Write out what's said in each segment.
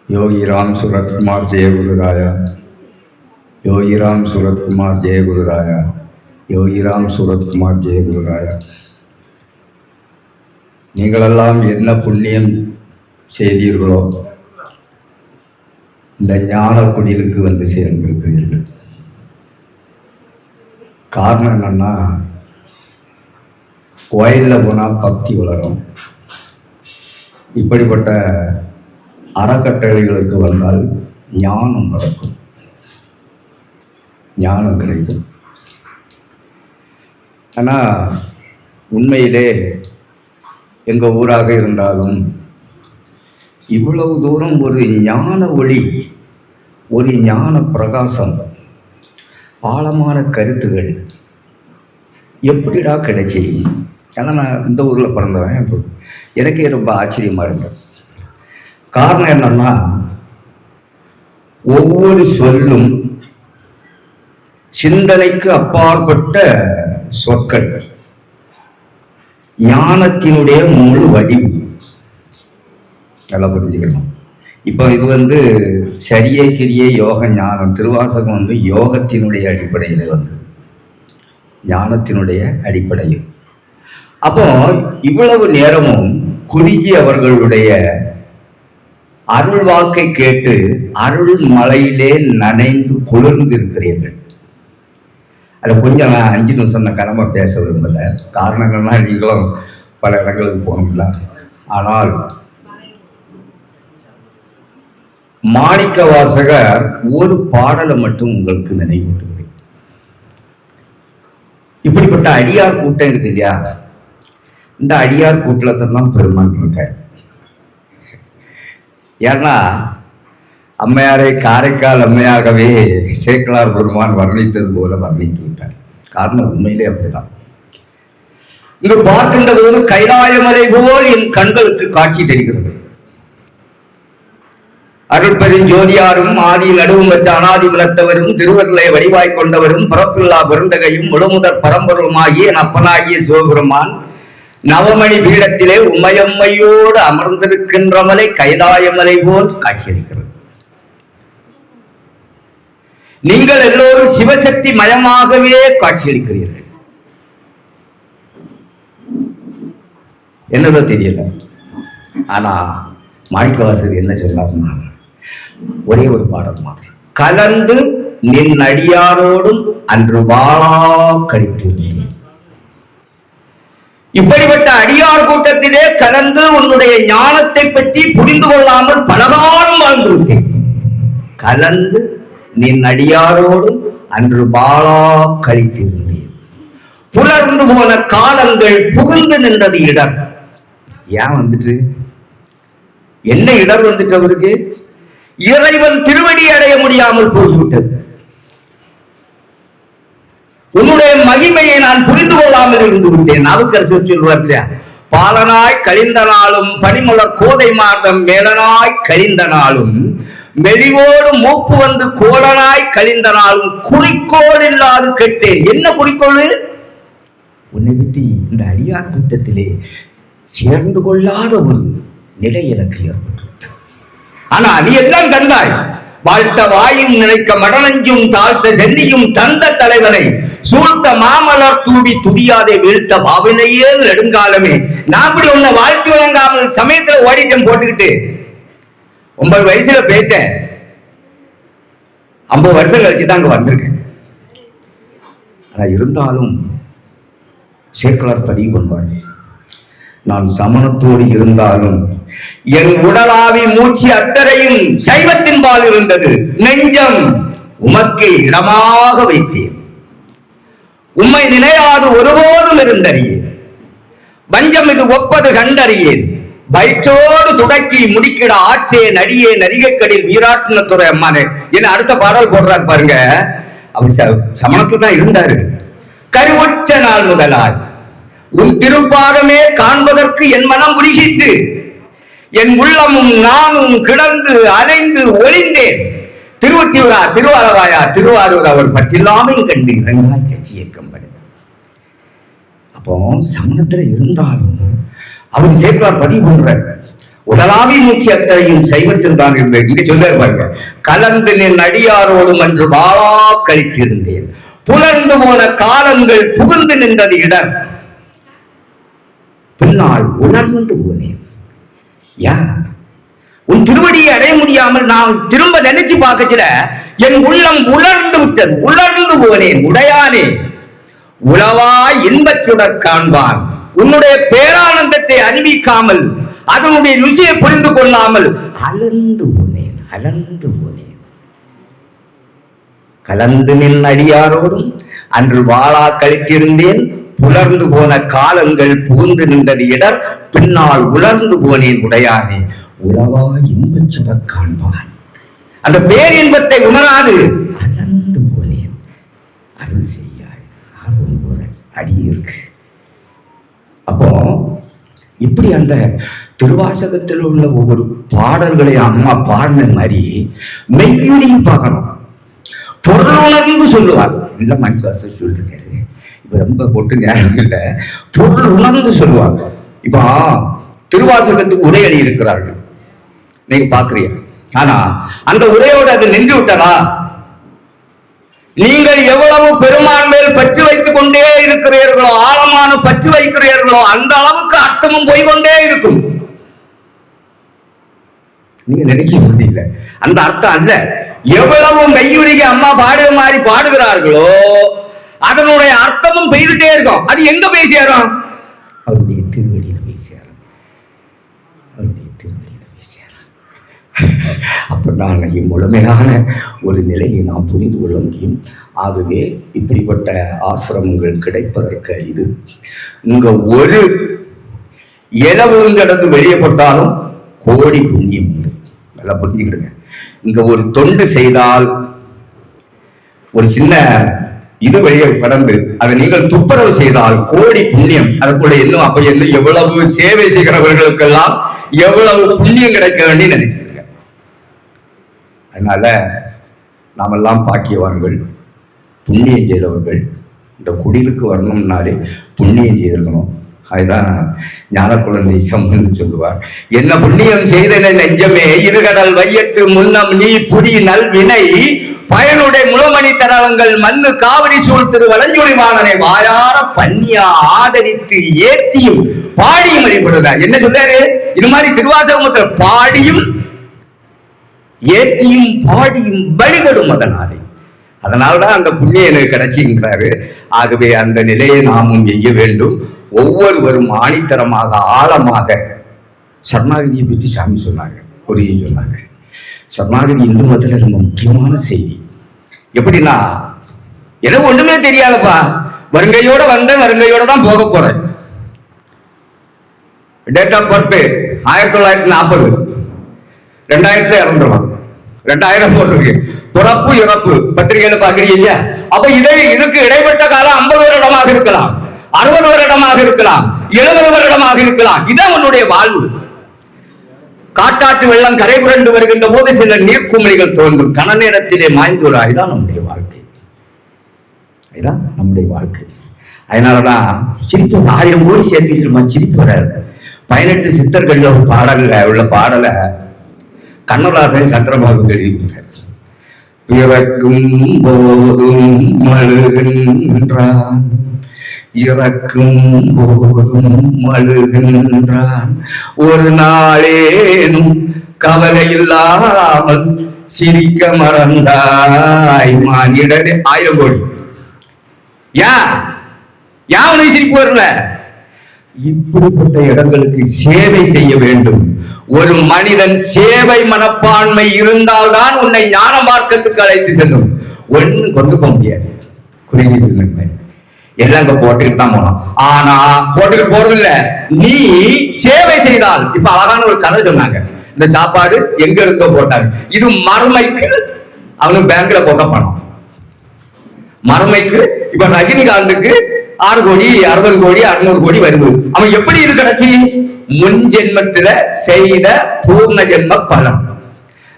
योगी राम सूरत कुमार जय गुरुराया, योगी राम सूरत कुमार जय गुरुराया, योगी राम सूरत कुमार जय गुरुराया. நீங்களெல்லாம் என்ன புண்ணியம் செய்தீர்களோ இந்த ஞான குடிலுக்கு வந்து சேர்ந்திருக்கிறீர்கள். காரணம் என்னன்னா, கோயிலில் போனால் பக்தி வளரும், இப்படிப்பட்ட அறக்கட்டளைகளுக்கு வந்தால் ஞானம் நடக்கும், ஞானம் கிடைக்கும். ஆனால் உண்மையிலே எங்கள் ஊராக இருந்தாலும் இவ்வளவு தூரம் ஒரு ஞான ஒளி, ஒரு ஞான பிரகாசம், ஆழமான கருத்துகள் எப்படிடா கிடைச்சி? ஏன்னா நான் இந்த ஊரில் பிறந்தவன், எனக்கே ரொம்ப ஆச்சரியமாக இருந்தது. காரணம் என்னன்னா, ஒவ்வொரு சொல்லும் சிந்தனைக்கு அப்பாற்பட்ட சொற்கள், ஞானத்தினுடைய முழு வடிவு. நல்லா புரிஞ்சுக்கணும். இப்போ இது சரியை கிரியை யோக ஞானம், திருவாசகம் யோகத்தினுடைய அடிப்படையில் ஞானத்தினுடைய அடிப்படையில். அப்போ இவ்வளவு நேரமும் குருஜி அவர்களுடைய அருள் வாக்கை கேட்டு அருள் மலையிலே நனைந்து குளிர்ந்திருக்கிறீர்கள். அதில் கொஞ்சம் நான் 5 நிமிஷம் நான் கடமை பேச விரும்பல. காரணம் என்னன்னா, நீங்களும் பல இடங்களுக்கு போகணும்ல. ஆனால் மாணிக்க வாசகர் ஒரு பாடலை மட்டும் உங்களுக்கு நினைவூட்டுகிறேன். இப்படிப்பட்ட அடியார் கூட்டம் இருக்கு இல்லையா, இந்த அடியார் கூட்டத்தை தான் பெருமான் கேட்க. ஏன்னா அம்மையாரை காரைக்கால் அம்மையாகவே சேக்கலார் பெருமான் வர்ணித்தது போல வர்ணித்து விட்டார். காரணம் உண்மையிலே அப்படிதான். இங்கு பார்க்கின்ற போது கைலாயமலை போல் என் கண்களுக்கு காட்சி தெரிகிறது. அருள் பெருஞ்சோதியாரும் ஆதி நடுவும் பெற்ற அனாதி குலத்தவரும் திருவருளை வடிவாய் கொண்டவரும் பிறப்பில்லா பெருந்தகையும் முழுமுதற் பரம்பொருளுமாகிய என் அப்பனாகிய சிவபெருமான் நவமணி பீடத்திலே உமையம்மையோடு அமர்ந்திருக்கின்ற மலை கைலாயமலை போல் காட்சியளிக்கிறது. நீங்கள் எல்லோரும் சிவசக்தி மயமாகவே காட்சியளிக்கிறீர்கள். என்னதோ தெரியல. ஆனா மாணிக்கவாசகர் என்ன சொன்னார்னா, ஒரே ஒரு பாடல் மாதிரி, கலந்து நின் அடியாரோடும் அன்று வாழா கழித்திருந்தேன். இப்படிப்பட்ட அடியார் கூட்டத்திலே கலந்து உன்னுடைய ஞானத்தை பற்றி புரிந்து கொள்ளாமல் பலகாலம் வாழ்ந்து விட்டேன். கலந்து நின் அடியாரோடும் அன்று வாழா கழித்திருந்தேன். புலர்ந்து போன காலங்கள் புகுந்து நின்றது இடர். ஏன் என்ன இடர் அவருக்கு? இறைவன் திருவடி அடைய முடியாமல் போய்விட்டது. உன்னுடைய மகிமையை நான் புரிந்து கொள்ளாமல் இருந்து விட்டேன். நாவுக்கரசர் சொல்வார் இல்லையா, பாலனாய் கழிந்த நாளும் பனிமலர் கோதை மார்க்கம் மேலனாய் கழிந்த நாளும் மெலிவோடு மூப்பு கோலனாய் கழிந்த நாளும் குறிக்கோள் இல்லாது கெட்டேன். என்ன குறிக்கோள்? உன்னை விட்டு இந்த அடியார் கூட்டத்திலே சேர்ந்து கொள்ளாத ஒரு நிலை எனக்கு ஏற்பட்டு. ஆனா நீ எல்லாம் தந்தாய். வாழ்த்த வாயும் நினைக்க மடனஞ்சும் தாழ்த்த சென்னியும் தந்த தலைவனை சூழ்த்த மாமலர் தூவி துடியாதே வீழ்த்த பாவினையே நெடுங்காலமே. நான் அப்படி உன்னை வாழ்த்து வழங்காமல் சமயத்துல ஓடிட்டம் போட்டுக்கிட்டு 9 வயசுல பேட்டேன். 50 வருஷம் கழிச்சுதான் அங்க வந்திருக்கேன். ஆனா இருந்தாலும் சேக்கலார் பதிவு கொள்வார், நான் சமணத்தோடு இருந்தாலும் என் உடலாவி மூச்சு அத்தரையும் சைவத்தின் பால் இருந்தது. நெஞ்சம் உமக்கு இடமாக வைத்தேன். உம்மை நினையாது ஒருபோதும் இருந்தறியேன். வஞ்சம் இது ஒப்பது கண்டறியேன். வயிற்றோடு துடக்கி முடிக்கிட ஆற்றே நடியே நதிகக்கடில் வீராட்டின துறை அம்மானே. என்ன அடுத்த பாடல் போடுறாரு பாருங்க. அவர் சமணத்துல தான் இருந்தாரு. கருவுற்ற நாள் முதலால் உன் திருப்பாதமே காண்பதற்கு என் மனம் உருகிற்று. என் உள்ளமும் நானும் கிடந்து அலைந்து ஒளிந்தேன். திருவாரவாயா திருவாரூர் அவர் பற்றில்லாமல் கண்டு இரண்டாய் கட்சியை கம்பெனி. அப்போ சமணத்துல இருந்தாலும் அவர் சேக்கலார் பதிவு பண்றார். உலகாவி மூச்சு அத்தனையும் சைவத்தில் தான் இருந்தது. இங்க சொல்ல பாருங்க, கலந்து நின் அடியாரோடும் என்று வாழா கழித்திருந்தேன், புலர்ந்து போன காலங்கள் புகுந்து நின்றது இடர், பின்னால் உணர்ந்து போனேன். யார் உன் திருவடியை அடைய முடியாமல் நான் திரும்ப நினைச்சு பார்க்கல, என் உள்ளம் உலர்ந்து விட்டது, உலர்ந்து போனேன். உடையானே உளவா இன்பச்சுடர் காண்பான், உன்னுடைய பேரானந்தத்தை அறிவிக்காமல் அதனுடைய ருசியை புரிந்து கொள்ளாமல் அலர்ந்து போனேன், அலர்ந்து போனேன். கலந்து நின் அடியாரோடும் அன்று வாழா கழித்திருந்தேன், புலர்ந்து போன காலங்கள் புகுந்து நின்றது இடர், பின்னால் உலர்ந்து போனேன். உடையானே உளவா இன்பச்சுடர் காண்பான், அந்த பேரின்பத்தை உணராது அலர்ந்து போனேன். அருள் செய்யாய் ஆர்வம் போற அடியிருக்கு. அப்போ இப்படி அந்த திருவாசகத்தில் உள்ள ஒவ்வொரு பாடல்களை அம்மா பாடின மாதிரி மெய்யுடையும் பார்க்கணும். பொருள் உணர்ந்து சொல்லுவார். இல்ல மணிவாசர் சொல்லிருக்காரு, இப்ப ரொம்ப போட்டு நேரம் இல்லை. பொருள் உணர்ந்து சொல்லுவார். இப்ப திருவாசகத்துக்கு உரை எழுதி இருக்கிறார்கள், நீங்க பாக்குறீங்க. ஆனா அந்த உரையோடு அது நின்று விட்டதா? நீங்கள் எவ்வளவு பெருமான் மேல் பற்று வைத்துக் கொண்டே இருக்கிறீர்களோ, ஆழமான பற்று வைக்கிறீர்களோ, அந்த அளவுக்கு அர்த்தமும் போய்கொண்டே இருக்கும். நீங்க நினைக்க முடியல, அந்த அர்த்தம் அல்ல. எவ்வளவு மெய்யுருகி அம்மா பாடுற மாதிரி பாடுகிறார்களோ அதனுடைய அர்த்தமும் போய்கிட்டே இருக்கும். அது எங்க போய் சேரும்? அவருடைய திருவடியில போய் சேரும், அவருடைய திருவடியில போய் சேரும். அப்படின்னா முழுமையான ஒரு நிலையை நாம் புரிந்து கொள்ள முடியும். ஆகவே இப்படிப்பட்ட ஆசிரமங்கள் கிடைப்பதற்கு அரிது. இங்க ஒரு இலை விழுந்தடந்து வெளியப்பட்டாலும் கோடி புண்ணியம் உண்டு. நல்லா புரிஞ்சுக்கிடுங்க. இங்க ஒரு தொண்டு செய்தால், ஒரு சின்ன இது வெளியே கடந்து அதை நீங்கள் துப்புரவு செய்தால் கோடி புண்ணியம். அதுக்குள்ள இன்னும் அப்ப என்ன எவ்வளவு சேவை செய்கிறவர்களுக்கெல்லாம் எவ்வளவு புண்ணியம் கிடைக்க வேண்டி நினைச்சிருக்க. அதனால நாமெல்லாம் பாக்கியவான்கள், புண்ணியம் செய்தவர்கள். இந்த குடிலுக்கு வரணும்னாலே புண்ணியம் செய்திருக்கணும். அதுதான் ஞான குழந்தை சம்பந்து சொல்லுவார். என்ன புண்ணியம் செய்தன நெஞ்சமே, இருகடல் வையத்து முன்னம் நீ புடி நல்வினை பயனுடைய முழுமணி தரவங்கள் மண்ணு காவிரி சூழ் திரு வலஞ்சுழிவாணனை வாயார பன்னியா ஆதரித்து ஏத்தியும் பாடியும் வழிபடுறார். என்ன சொல்றாரு? இது மாதிரி திருவாசகத்தில் பாடியும் ஏத்தியும் பாடியும் வழிபடும் அதனாலே. அதனால்தான் அந்த புண்ணியம் எனக்கு கிடைச்சிங்கிறாரு. ஆகவே அந்த நிலையை நாமும் செய்ய வேண்டும். ஒவ்வொருவரும் ஆணித்தரமாக ஆழமாக சரணாகதியை பற்றி சாமி சொன்னாங்க, குறியை சொன்னாங்க. சரணாகதி இந்து மதத்தில் ரொம்ப முக்கியமான செய்தி. எப்படின்னா, எனக்கு ஒண்ணுமே தெரியாதப்பா, வருங்கையோட வந்தேன், வருங்கையோட தான் போக போறேன். Date of birth 1940, 2000 இறந்துடலாம். 2000 போட்டிருக்கு. பிறப்பு இறப்பு பத்திரிகையில பாக்குறீங்க இல்லையா? அப்ப இதுக்கு இடைப்பட்ட காலம் 50 வருடமாக இருக்கலாம், 60 வருடமாக இருக்கலாம், 70 வருடமாக இருக்கலாம். இதான் உன்னுடைய வாழ்வு. காட்டாற்று வெள்ளம் கரை புரண்டு வருகின்ற போது சில நீர்க்குமிழிகள் தோன்றும், கன நேரத்திலே மாய்ந்துள்ளா. இதுதான் நம்முடைய வாழ்க்கை, இதுதான் நம்முடைய வாழ்க்கை. அதனாலதான் சிரிப்பு 1000 கோடி சேர்த்து சிரிப்பு வராது. 18 சித்தர்கள் ஒரு பாடல்ல உள்ள பாடலை கண்ணதாசன் சந்திரபாபு எழுதி கொடுத்தார். பிறக்கும் போதும் மழுகின்றான், இறக்கும் போதும் மழுகின்றான், ஒரு நாளேனும் கவலை இல்லாமல் சிரிக்க மறந்தாய் மானிடனே. 1000 கோடி. ஏன் உனக்கு சிரிப்பு வரல? இப்படிப்பட்ட இடங்களுக்கு சேவை செய்ய வேண்டும். ஒரு மனிதன் சேவை மனப்பான்மை இருந்தால்தான் உன்னை ஞான மார்க்கத்துக்கு அழைத்து செல்லும். ஒண்ணு கொண்டு போக முடியாது. குறிஞ்சி எல்லாம் அங்க போட்டுக்கிட்டு தான் போனோம். ஆனா போட்டுக்கிட்டு போறது இல்ல, நீ சேவை செய்தால். இப்ப அழகான ஒரு கதை சொன்னாங்க. இந்த சாப்பாடு எங்க இருந்தோ போட்டாங்க. இது மறுமைக்கு அவனுக்கு பேங்க்ல போட்ட பணம். மறுமைக்கு இப்ப ரஜினிகாந்துக்கு 6 கோடி 60 கோடி 600 கோடி வருது. அவன் எப்படி இது கிடைச்சி? முன் ஜென்மத்துல செய்த பூர்ண ஜென்ம பலன்.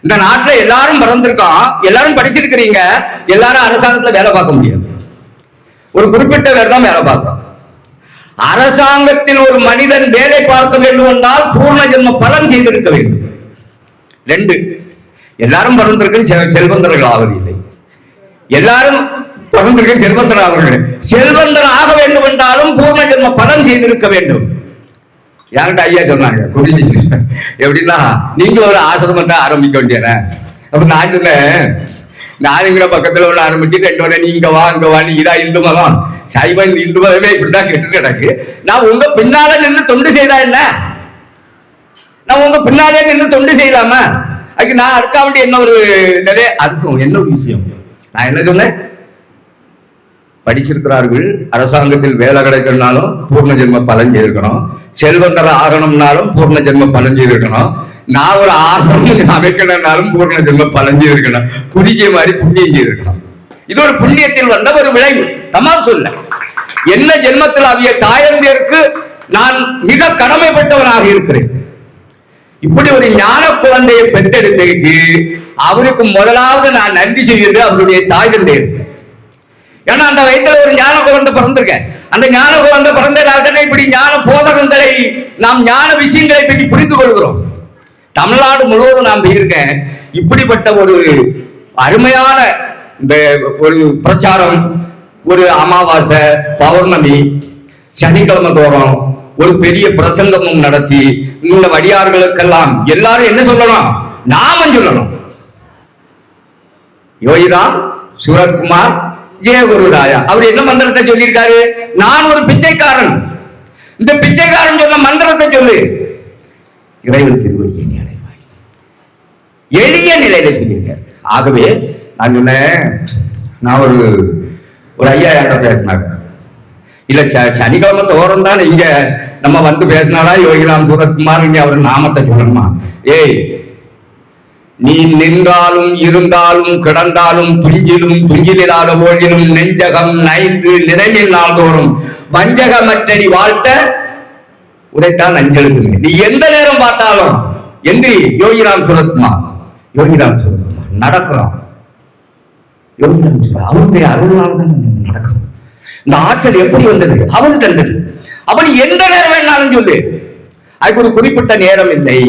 இந்த நாட்டுல எல்லாரும் பிறந்திருக்கான், எல்லாரும் படிச்சிருக்கிறீங்க, எல்லாரும் அரசாங்கத்துல வேலை பார்க்க முடியாது. ஒரு குறிப்பிட்ட பேர் தான் வேலை பார்க்கிறோம். அரசாங்கத்தில் ஒரு மனிதன் வேலை பார்க்க வேண்டும் என்றால் பூர்ண ஜென்ம பலன் செய்திருக்க வேண்டும். 2, எல்லாரும் பிறந்திருக்கும் செல்வந்தர்கள் ஆவதில்லை. எல்லாரும் பிறந்திருக்கும் செல்வந்தர் ஆவதில்லை. செல்வந்தர் ஆக வேண்டும் என்றாலும் பூர்ண ஜென்ம பலன் செய்திருக்க வேண்டும். யார்கிட்ட ஐயா சொன்னாங்க, எப்படின்னா நீங்க ஒரு ஆசிரமத்தை ஆரம்பிக்க வேண்டியன. அப்ப நான் சொன்னேன், நானுங்கிற பக்கத்துல உள்ள ஆரம்பிச்சுட்டு 2 வரை நீங்க வா இங்க வா, நீ இதா இந்து மதம், சைவம் இந்த இந்து மதமே இப்படிதான் கெட்டு கிடக்கு. நான் உங்க பின்னால நின்று தொண்டு செய்தா என்ன? நான் உங்க பின்னாலே நின்று தொண்டு செய்யலாமா? அதுக்கு நான் அதுக்காக வேண்டிய என்ன ஒரு நிறைய அதுக்கும் என்ன ஒரு விஷயம். நான் என்ன சொன்னேன், படிச்சிருக்கிறார்கள், அரசாங்கத்தில் வேலை கிடைக்கணும்னாலும் பூர்ண ஜென்ம பலன் செய்திருக்கணும், செல்வந்தர ஆகணும்னாலும் பூர்ண ஜென்ம பலன் செய்திருக்கணும், நான் ஒரு ஆசிரமம் அமைக்கணும்னாலும் பூர்ண ஜென்ம பலன் செய்திருக்கணும், குடிக்கை மாதிரி புண்ணியம் செய்திருக்கணும். இது ஒரு புண்ணியத்தில் வந்த ஒரு விளைவு. தமா சொல்ல என்ன ஜென்மத்தில் அவிய தாயந்திற்கு நான் மிக கடமைப்பட்டவனாக இருக்கிறேன். இப்படி ஒரு ஞான குழந்தையை பெற்றெடுத்ததுக்கு அவருக்கு முதலாவது நான் நன்றி செய்கிறது அவருடைய தாய் தந்தையர். ஏன்னா அந்த வயசுல ஒரு ஞான குழந்தை பிறந்திருக்கேன். அந்த ஞான குழந்தை பிறந்த இப்படி ஞான போதகங்களை நாம் ஞான விஷயங்களை பற்றி புரிந்து கொள்கிறோம். தமிழ்நாடு முழுவதும் நாம் இருக்கேன். இப்படிப்பட்ட ஒரு அருமையான ஒரு பிரச்சாரம், ஒரு அமாவாசை, பௌர்ணமி, சனிக்கிழமை தோறும் ஒரு பெரிய பிரசங்கமும் நடத்தி இந்த வடியார்களுக்கெல்லாம் எல்லாரும் என்ன சொல்லணும், நாமம் சொல்லணும். யோகிராம் சுரத்குமார் ஜெயகுருராயா அவர் என்ன மந்திரத்தை சொல்லியிருக்காரு? நான் ஒரு பிச்சைக்காரன், இந்த பிச்சைக்காரன் சொன்ன மந்திரத்தை சொல்லு, இறைவன் திருவடியை நீ அடைவாய். எளிய நிலையில சொல்லியிருக்காரு. ஆகவே நான் சொன்னேன், நான் ஒரு ஐயா யார்கிட்ட பேசினாங்க, இல்ல சனிக்கிழமை தோறும் தான் இங்க நம்ம வந்து பேசினாரா யோகிராம் சுரத்குமார் இங்க அவர் நாமத்தை சொல்லணுமா? ஏய், நீ நின்றாலும் இருந்தாலும் கிடந்தாலும் துஞ்சிலும் துஞ்சிலிராத போதிலும் நெஞ்சகம் நைந்து நினைவில் நாள்தோறும் வஞ்சகமற்றடி வாழ்த்த உதைத்தான் அஞ்செழுதுங்க. நீ எந்த நேரம் பார்த்தாலும் எந்திரி யோகிராம் சுரத்குமார், யோகிராம் சுரத்குமார் நடக்கிறான். யோகிராம் சுரத் அவருடைய அருள்னால்தான் நடக்கும். இந்த ஆற்றல் எப்படி வந்தது? அவரு தந்தது. அப்படி எந்த நேரம் வேணாலும் சொல்லு, அதுக்கு ஒரு குறிப்பிட்ட நேரம் இல்லை.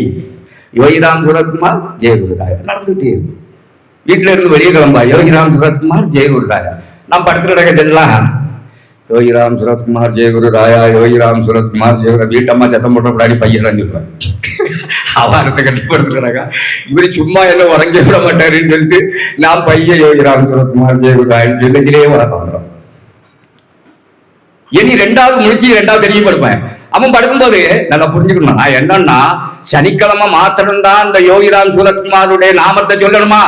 யோகிராம் சுரத்குமார் ஜெயகுருராயா நடந்துட்டே இருக்கும். வீட்டுல இருந்து வெளியே கிளம்பா யோகிராம் சுரத்குமார் ஜெயகுருராயா. நான் படுத்து கிடக்கலாம் யோகிராம் சுரத்குமார் ஜெயகுருராயா, யோகிராம் சுரத்குமார் ஜெயகுரு. வீட்டம்மா சத்தம் போட்ட பின்னாடி பையன் சொல்லுவேன், அவாரத்தை கட்டுப்படுத்துறாங்க. இவரு சும்மா என்ன உறங்கி விட மாட்டாருன்னு சொல்லிட்டு நான் பையன் யோகிராம் சுரத்குமார் ஜெயகுருராயன்னு சொல்லிச்சிலே உறக்கம் வந்துடும். இனி 2வது முடிச்சு 2வது தெரியப்படுப்பேன். அவன் படுக்கும்போது நல்லா புரிஞ்சுக்கணும், நான் என்னன்னா சனிக்கிழமை மாத்திரம்தான் இந்த யோகிராம் சுரத்குமாருடைய நாமத்தை சொல்லணுமா,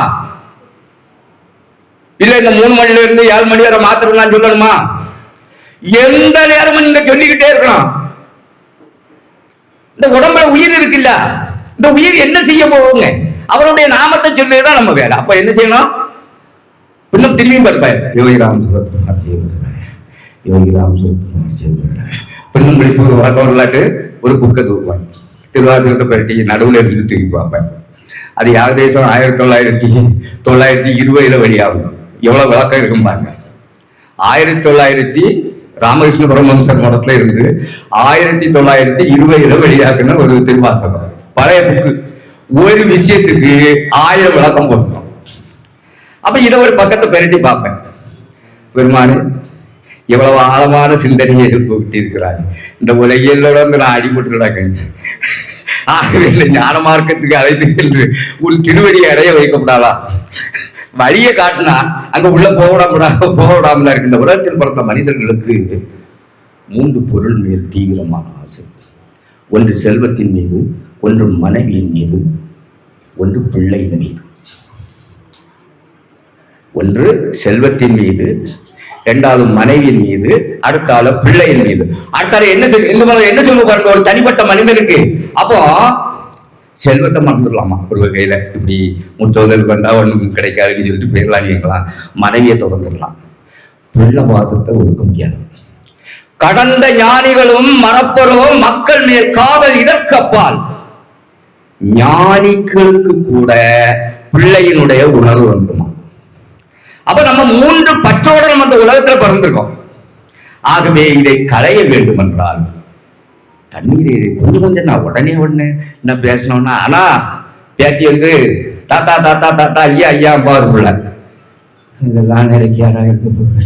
இல்ல இந்த 3 மணில இருந்து 7 மணி வரை மாத்திரம் தான் சொல்லணுமா? எந்த நேரமும் நீங்க சொல்லிக்கிட்டே இருக்கணும். இந்த உடம்புல உயிர் இருக்குல்ல, இந்த உயிர் என்ன செய்ய போகுங்க? அவருடைய நாமத்தை சொல்லிதான் நம்ம வேலை. அப்ப என்ன செய்யணும்? இன்னும் திரும்பியும் பார்ப்பார், யோகிராம் சுரத்குமார் ஜெயகுருராயா, யோகிராம் சுரத்குமார் ஜெயகுருராயா. பெண்ணும் பிடிப்பு ஒரு வழக்கம் விளையாட்டு ஒரு புக்கை தூக்குவாங்க, திருவாசகத்தை பரட்டி நடுவில் இருந்து தூக்கி பார்ப்பேன். அது ஏகதேசம் 1920 வெளியாகும். எவ்வளவு விளக்கம் இருக்கும் பாருங்க. 1900 ராமகிருஷ்ண பரமஹம்சர் மடத்துல இருந்து 1920 வெளியாக்குன ஒரு திருவாசகம் பழைய புக்கு. ஒரு விஷயத்துக்கு 1000 விளக்கம் போடணும். அப்ப இதை ஒரு பக்கத்தை பெரட்டி பார்ப்பேன். பெருமானு எவ்வளவு ஆழமான சிந்தனையை எழுப்பிவிட்டு இருக்கிறார். இந்த உலகியலோட நான் அடிபட்டு நடக்கேன். ஆகவே இந்த ஞான மார்க்கத்துக்கு அழைத்து சென்று உன் திருவடியை அடைய வைக்கப்படாதா? வழியை காட்டினா அங்க உள்ள போகவிடாமல இருக்கு. இந்த உலகத்தில் பிறந்த மனிதர்களுக்கு 3 பொருள் மேல் தீவிரமான ஆசை. ஒன்று செல்வத்தின் மீது, ஒன்று மனைவியின் மீது, ஒன்று பிள்ளையின் மீது. ஒன்று செல்வத்தின் மீது, 2வது மனைவியின் மீது, அடுத்தால பிள்ளையின் மீது. அடுத்தால என்ன சொல்லுங்க பாருங்க ஒரு தனிப்பட்ட மனிதனுக்கு. அப்போ செல்வத்தை மறந்துடலாமா ஒரு வகையில, இப்படி முற்றோதல் வந்தா ஒன்றும் கிடைக்காதுன்னு சொல்லிட்டு போயிடலாம். நீங்களாம் மனைவியை தொடர்ந்துடலாம். பிள்ளை வாசத்தை ஒதுக்க முடியாது. கடந்த ஞானிகளும் மறப்பரும் மக்கள் மேல் காதல் இதற்கப்பால். ஞானிகளுக்கு கூட பிள்ளையினுடைய உணர்வு வந்துமா? அப்ப நம்ம 3 பற்றோட நம்ம அந்த உலகத்துல பிறந்திருக்கோம். ஆகவே இதை களைய வேண்டும் என்றால் தண்ணீரை கொஞ்சம் கொஞ்சம் நான் உடனே என்ன பேசணும்னா, ஆனா பேத்தி வந்து தாத்தா தாத்தா தாத்தா ஐயா ஐயா பாருக்குள்ள இதெல்லாம் நினைக்காதா இருக்க போகுது,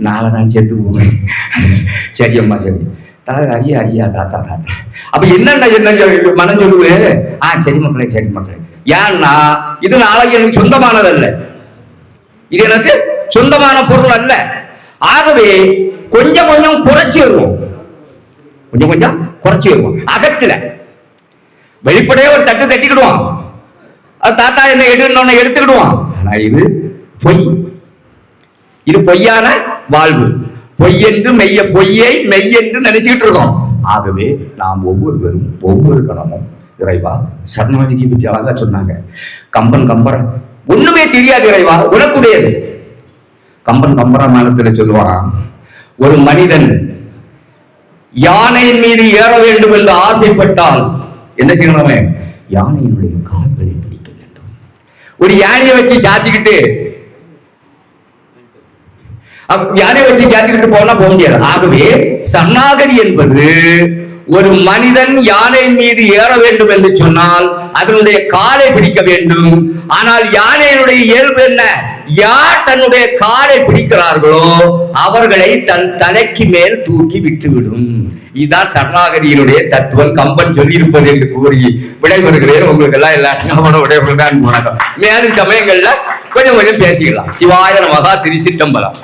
நாளை தான் சேர்த்து போவேன். சரி அம்மா சரி ஐயா ஐயா தாத்தா தாத்தா அப்ப என்ன மனம் சொல்லுவே. சரி மக்களே சரி மக்களே. ஏன்னா இது நாளைக்கு எனக்கு சொந்தமானதல்ல, இது எனக்கு சொந்தமான பொருள் அல்ல. ஆகவே கொஞ்சம் கொஞ்சம் குறைச்சி வருவோம், கொஞ்சம் கொஞ்சம் குறைச்சி வருவோம். அகத்துல வெளிப்படையே ஒரு தட்டு தட்டிக்கிடுவான், அது தாத்தா என்ன எடுன்னு எடுத்துக்கிடுவான். ஆனா இது பொய், இது பொய்யான வாழ்வு. பொய் என்று பொய்யை மெய் என்று நினைச்சுக்கிட்டு இருக்கோம். ஆகவே நாம் ஒவ்வொருவரும் ஒவ்வொரு கணமும் இறைவா சரணாகதியை பற்றி அழகா சொன்னாங்க. கம்பன் ஒண்ணுமே தெரியாது இறைவா உனக்குடையது. கம்பராமாயணத்துல சொல்லுவான், ஒரு மனிதன் யானையின் மீது ஏற வேண்டும் என்று ஆசைப்பட்டால் என்ன செய்யணும்? யானையினுடைய கால்களை பிடிக்க வேண்டும். ஒரு யானையை வச்சு சாத்திக்கிட்டு போனா போக முடியாது. ஆகவே சரணாகதி என்பது ஒரு மனிதன் யானை மீது ஏற வேண்டும் என்று சொன்னால் அதனுடைய காலை பிடிக்க வேண்டும். ஆனால் யானையினுடைய இயல்பு என்ன? யார் தன்னுடைய காலை பிடிக்கிறார்களோ அவர்களை தன் தலைக்கு மேல் தூக்கி விட்டுவிடும். இதுதான் சரணாகதியினுடைய தத்துவம். கம்பன் சொல்லி இருப்பது என்று கூறி விடைபெறுகிறேன். உங்களுக்கு எல்லாம் எல்லாத்தையும் விடைபெறுகிறேன். மேலும் சமயங்கள்ல கொஞ்சம் பேசிக்கலாம். சிவாய நமகா. திருச்சிற்றம்பலம்.